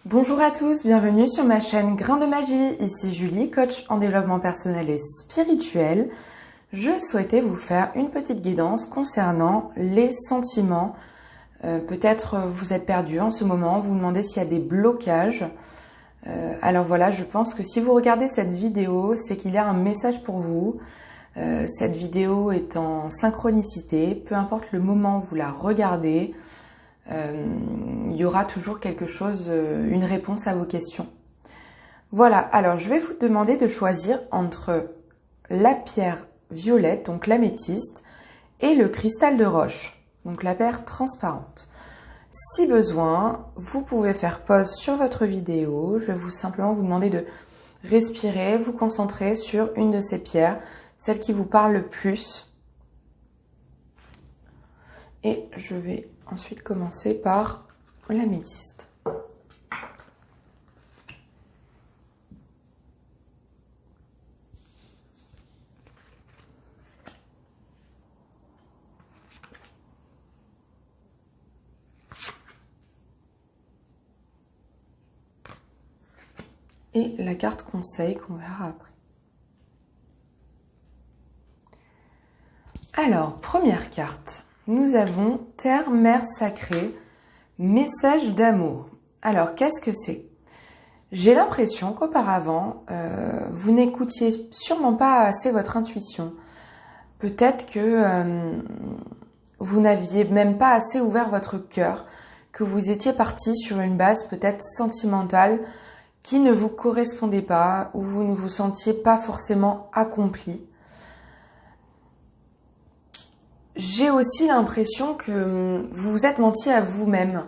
Bonjour à tous, bienvenue sur ma chaîne Grain de Magie. Ici Julie, coach en développement personnel et spirituel. Je souhaitais vous faire une petite guidance concernant les sentiments. Peut-être vous êtes perdu en ce moment, vous vous demandez s'il y a des blocages. Alors voilà, je pense que si vous regardez cette vidéo, c'est qu'il y a un message pour vous. Cette vidéo est en synchronicité, peu importe le moment où vous la regardez. Il y aura toujours quelque chose, une réponse à vos questions. Voilà, alors je vais vous demander de choisir entre la pierre violette, donc l'améthyste, et le cristal de roche, donc la pierre transparente. Si besoin, vous pouvez faire pause sur votre vidéo. Je vais simplement vous demander de respirer, vous concentrer sur une de ces pierres, celle qui vous parle le plus. Et je vais ensuite commencer par l'améthyste. Et la carte conseil qu'on verra après. Alors, première carte. Nous avons Terre, Mère Sacrée, message d'amour. Alors, qu'est-ce que c'est? J'ai l'impression qu'auparavant, vous n'écoutiez sûrement pas assez votre intuition. Peut-être que vous n'aviez même pas assez ouvert votre cœur, que vous étiez parti sur une base peut-être sentimentale qui ne vous correspondait pas, où vous ne vous sentiez pas forcément accompli. J'ai aussi l'impression que vous vous êtes menti à vous-même.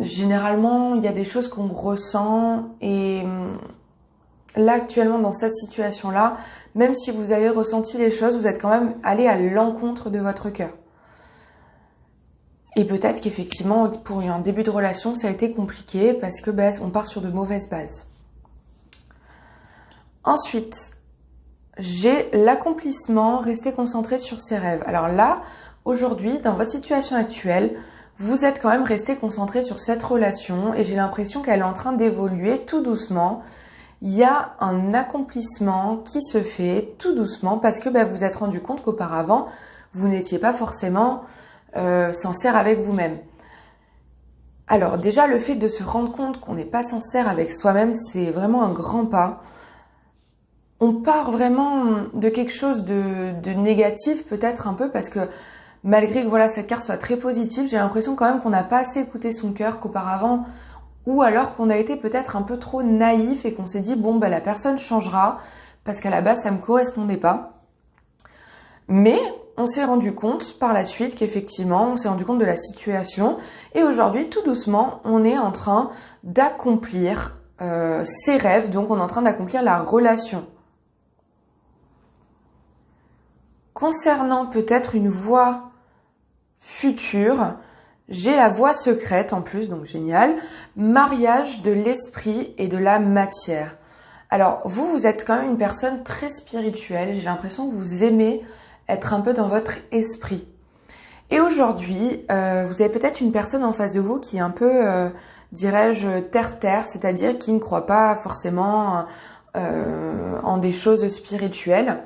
Généralement, il y a des choses qu'on ressent et là, actuellement, dans cette situation-là, même si vous avez ressenti les choses, vous êtes quand même allé à l'encontre de votre cœur. Et peut-être qu'effectivement, pour un début de relation, ça a été compliqué parce que on part sur de mauvaises bases. Ensuite, j'ai l'accomplissement, rester concentré sur ses rêves. Alors là, aujourd'hui, dans votre situation actuelle, vous êtes quand même resté concentré sur cette relation et j'ai l'impression qu'elle est en train d'évoluer tout doucement. Il y a un accomplissement qui se fait tout doucement parce que vous vous êtes rendu compte qu'auparavant, vous n'étiez pas forcément sincère avec vous-même. Alors déjà, le fait de se rendre compte qu'on n'est pas sincère avec soi-même, c'est vraiment un grand pas. On part vraiment de quelque chose de négatif peut-être un peu parce que malgré que cette carte soit très positive, j'ai l'impression quand même qu'on n'a pas assez écouté son cœur qu'auparavant ou alors qu'on a été peut-être un peu trop naïf et qu'on s'est dit la personne changera parce qu'à la base ça me correspondait pas. Mais on s'est rendu compte par la suite qu'effectivement on s'est rendu compte de la situation et aujourd'hui tout doucement on est en train d'accomplir ses rêves, donc on est en train d'accomplir la relation. Concernant peut-être une voie future, j'ai la voie secrète en plus, donc génial. Mariage de l'esprit et de la matière. Alors, vous êtes quand même une personne très spirituelle. J'ai l'impression que vous aimez être un peu dans votre esprit. Et aujourd'hui, vous avez peut-être une personne en face de vous qui est un peu, dirais-je, terre-terre, c'est-à-dire qui ne croit pas forcément en des choses spirituelles.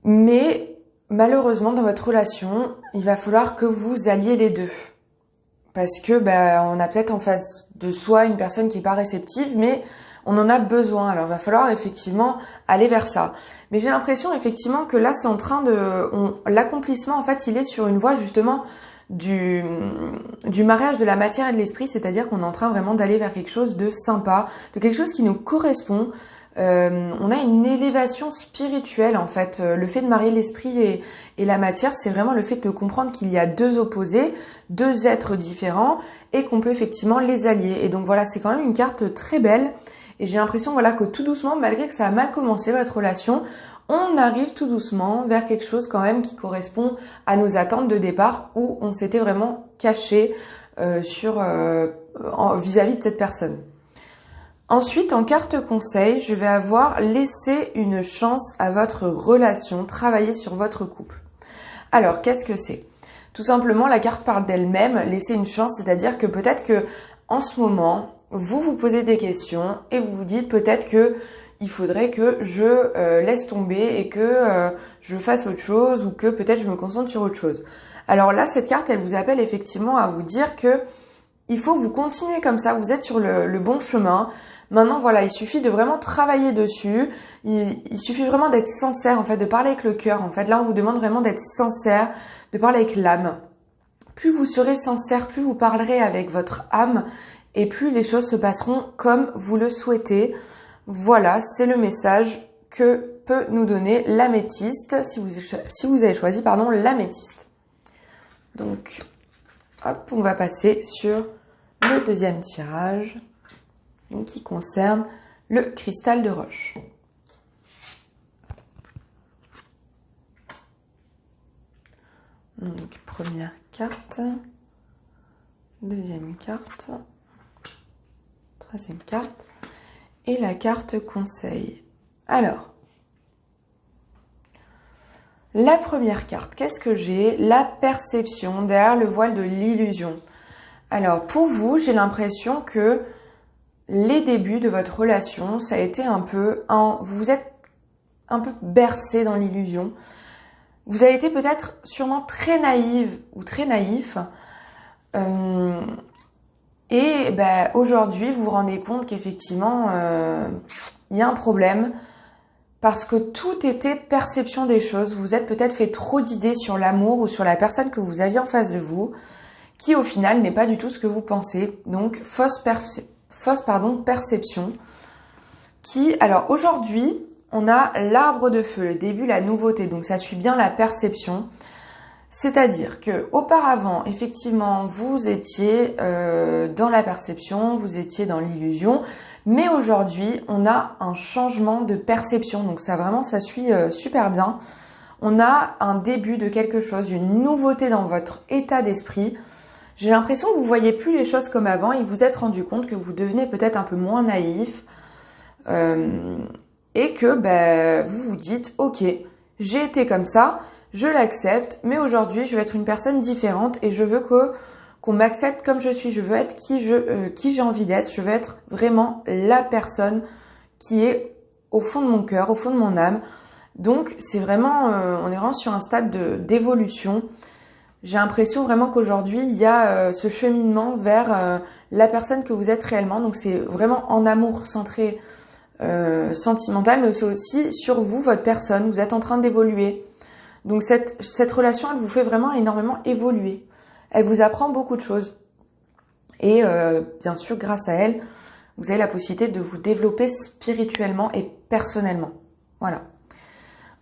Mais malheureusement, dans votre relation, il va falloir que vous alliez les deux. Parce que on a peut-être en face de soi une personne qui n'est pas réceptive, mais on en a besoin. Alors, il va falloir effectivement aller vers ça. Mais j'ai l'impression effectivement que là, c'est en train l'accomplissement, en fait, il est sur une voie justement du mariage de la matière et de l'esprit, c'est-à-dire qu'on est en train vraiment d'aller vers quelque chose de sympa, de quelque chose qui nous correspond. On a une élévation spirituelle en fait. Le fait de marier l'esprit et la matière, c'est vraiment le fait de comprendre qu'il y a deux opposés, deux êtres différents et qu'on peut effectivement les allier. Et donc c'est quand même une carte très belle et j'ai l'impression que tout doucement, malgré que ça a mal commencé votre relation, on arrive tout doucement vers quelque chose quand même qui correspond à nos attentes de départ où on s'était vraiment caché vis-à-vis de cette personne. Ensuite, en carte conseil, je vais avoir laissé une chance à votre relation, travailler sur votre couple. Alors, qu'est-ce que c'est? Tout simplement, la carte parle d'elle-même, laissez une chance, c'est-à-dire que peut-être que en ce moment, vous vous posez des questions et vous vous dites peut-être que il faudrait que je laisse tomber et que je fasse autre chose ou que peut-être je me concentre sur autre chose. Alors là, cette carte, elle vous appelle effectivement à vous dire que il faut que vous continuez comme ça, vous êtes sur le bon chemin. Maintenant, voilà, il suffit de vraiment travailler dessus. Il suffit vraiment d'être sincère, en fait, de parler avec le cœur. En fait, là, on vous demande vraiment d'être sincère, de parler avec l'âme. Plus vous serez sincère, plus vous parlerez avec votre âme et plus les choses se passeront comme vous le souhaitez. Voilà, c'est le message que peut nous donner l'améthyste, si vous avez choisi, l'améthyste. Donc, hop, on va passer sur le deuxième tirage, donc qui concerne le cristal de roche. Donc, première carte, deuxième carte, troisième carte et la carte conseil. Alors, la première carte, qu'est-ce que j'ai? La perception derrière le voile de l'illusion. Alors, pour vous, j'ai l'impression que les débuts de votre relation, ça a été vous êtes un peu bercé dans l'illusion. Vous avez été peut-être sûrement très naïve ou très naïf. Et aujourd'hui, vous vous rendez compte qu'effectivement, il y a un problème parce que tout était perception des choses. Vous êtes peut-être fait trop d'idées sur l'amour ou sur la personne que vous aviez en face de vous, qui au final n'est pas du tout ce que vous pensez. Donc, fausse perception. Alors aujourd'hui, on a l'arbre de feu, le début, la nouveauté. Donc, ça suit bien la perception. C'est-à-dire que auparavant, effectivement, vous étiez dans la perception, vous étiez dans l'illusion, mais aujourd'hui, on a un changement de perception. Donc ça suit super bien. On a un début de quelque chose, une nouveauté dans votre état d'esprit. J'ai l'impression que vous voyez plus les choses comme avant et vous vous êtes rendu compte que vous devenez peut-être un peu moins naïf et que vous vous dites « Ok, j'ai été comme ça ». Je l'accepte, mais aujourd'hui, je veux être une personne différente et je veux qu'on m'accepte comme je suis. Je veux être qui j'ai envie d'être. Je veux être vraiment la personne qui est au fond de mon cœur, au fond de mon âme. Donc, c'est vraiment, on est vraiment sur un stade d'évolution. J'ai l'impression vraiment qu'aujourd'hui, il y a ce cheminement vers la personne que vous êtes réellement. Donc, c'est vraiment en amour centré, sentimental, mais c'est aussi sur vous, votre personne. Vous êtes en train d'évoluer. Donc cette relation, elle vous fait vraiment énormément évoluer. Elle vous apprend beaucoup de choses. Et bien sûr, grâce à elle, vous avez la possibilité de vous développer spirituellement et personnellement. Voilà.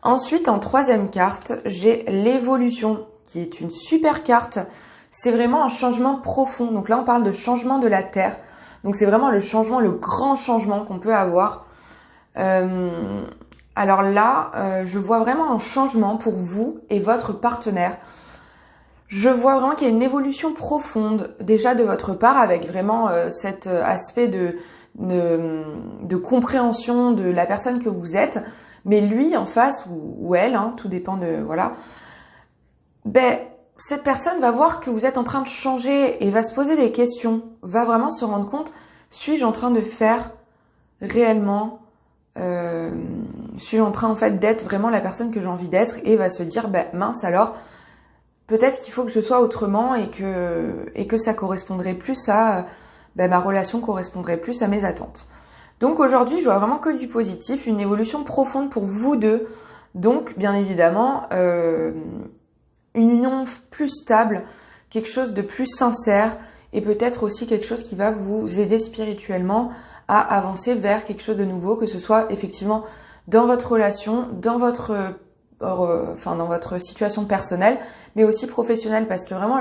Ensuite, en troisième carte, j'ai l'évolution, qui est une super carte. C'est vraiment un changement profond. Donc là, on parle de changement de la Terre. Donc c'est vraiment le changement, le grand changement qu'on peut avoir. Alors là, je vois vraiment un changement pour vous et votre partenaire. Je vois vraiment qu'il y a une évolution profonde déjà de votre part avec vraiment cet aspect de compréhension de la personne que vous êtes. Mais lui en face ou elle, tout dépend de... Voilà. Cette personne va voir que vous êtes en train de changer et va se poser des questions. Va vraiment se rendre compte, suis-je en train de faire réellement... suis-je en train en fait d'être vraiment la personne que j'ai envie d'être et va se dire mince alors peut-être qu'il faut que je sois autrement et que ça correspondrait plus à ma relation correspondrait plus à mes attentes. Donc aujourd'hui je vois vraiment que du positif, une évolution profonde pour vous deux, donc bien évidemment une union plus stable, quelque chose de plus sincère et peut-être aussi quelque chose qui va vous aider spirituellement à avancer vers quelque chose de nouveau, que ce soit effectivement dans votre relation, dans votre situation personnelle, mais aussi professionnelle, parce que vraiment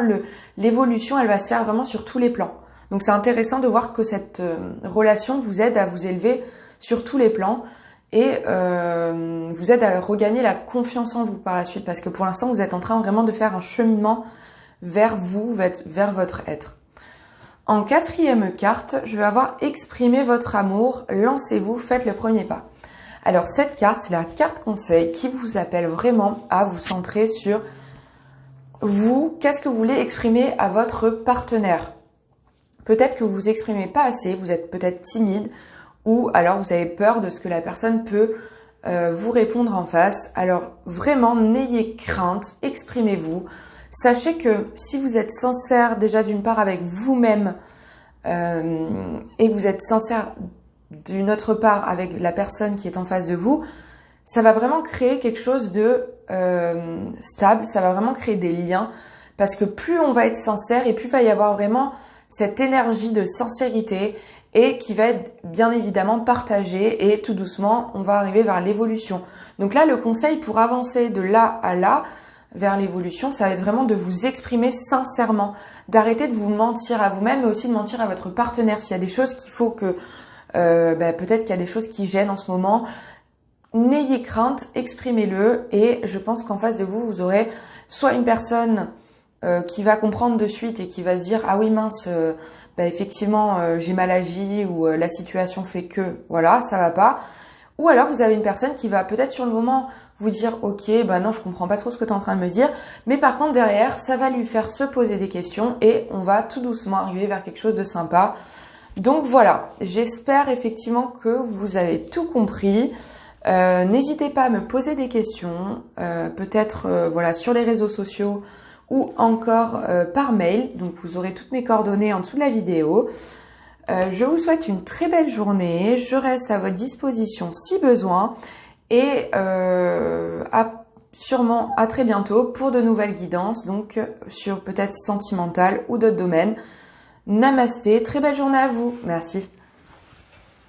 l'évolution, elle va se faire vraiment sur tous les plans. Donc c'est intéressant de voir que cette relation vous aide à vous élever sur tous les plans et vous aide à regagner la confiance en vous par la suite, parce que pour l'instant, vous êtes en train vraiment de faire un cheminement vers vous, vers votre être. En quatrième carte, je vais avoir exprimé votre amour, lancez-vous, faites le premier pas. Alors cette carte, c'est la carte conseil qui vous appelle vraiment à vous centrer sur vous, qu'est-ce que vous voulez exprimer à votre partenaire? Peut-être que vous vous exprimez pas assez, vous êtes peut-être timide, ou alors vous avez peur de ce que la personne peut vous répondre en face. Alors vraiment, n'ayez crainte, exprimez-vous. Sachez que si vous êtes sincère déjà d'une part avec vous-même et que vous êtes sincère d'une autre part avec la personne qui est en face de vous, ça va vraiment créer quelque chose de stable, ça va vraiment créer des liens parce que plus on va être sincère et plus il va y avoir vraiment cette énergie de sincérité et qui va être bien évidemment partagée et tout doucement on va arriver vers l'évolution. Donc là le conseil pour avancer de là à là vers l'évolution, ça va être vraiment de vous exprimer sincèrement, d'arrêter de vous mentir à vous-même mais aussi de mentir à votre partenaire. S'il y a des choses qu'il faut que peut-être qu'il y a des choses qui gênent en ce moment, n'ayez crainte, exprimez-le et je pense qu'en face de vous, vous aurez soit une personne qui va comprendre de suite et qui va se dire « Ah oui mince, effectivement j'ai mal agi ou la situation fait que voilà, ça va pas ». Ou alors vous avez une personne qui va peut-être sur le moment vous dire « Ok, non je comprends pas trop ce que tu es en train de me dire ». Mais par contre derrière, ça va lui faire se poser des questions et on va tout doucement arriver vers quelque chose de sympa. Donc voilà, j'espère effectivement que vous avez tout compris. N'hésitez pas à me poser des questions, peut-être voilà sur les réseaux sociaux ou encore par mail. Donc vous aurez toutes mes coordonnées en dessous de la vidéo. Je vous souhaite une très belle journée. Je reste à votre disposition si besoin et sûrement à très bientôt pour de nouvelles guidances, donc sur peut-être sentimental ou d'autres domaines. Namasté, très belle journée à vous. Merci.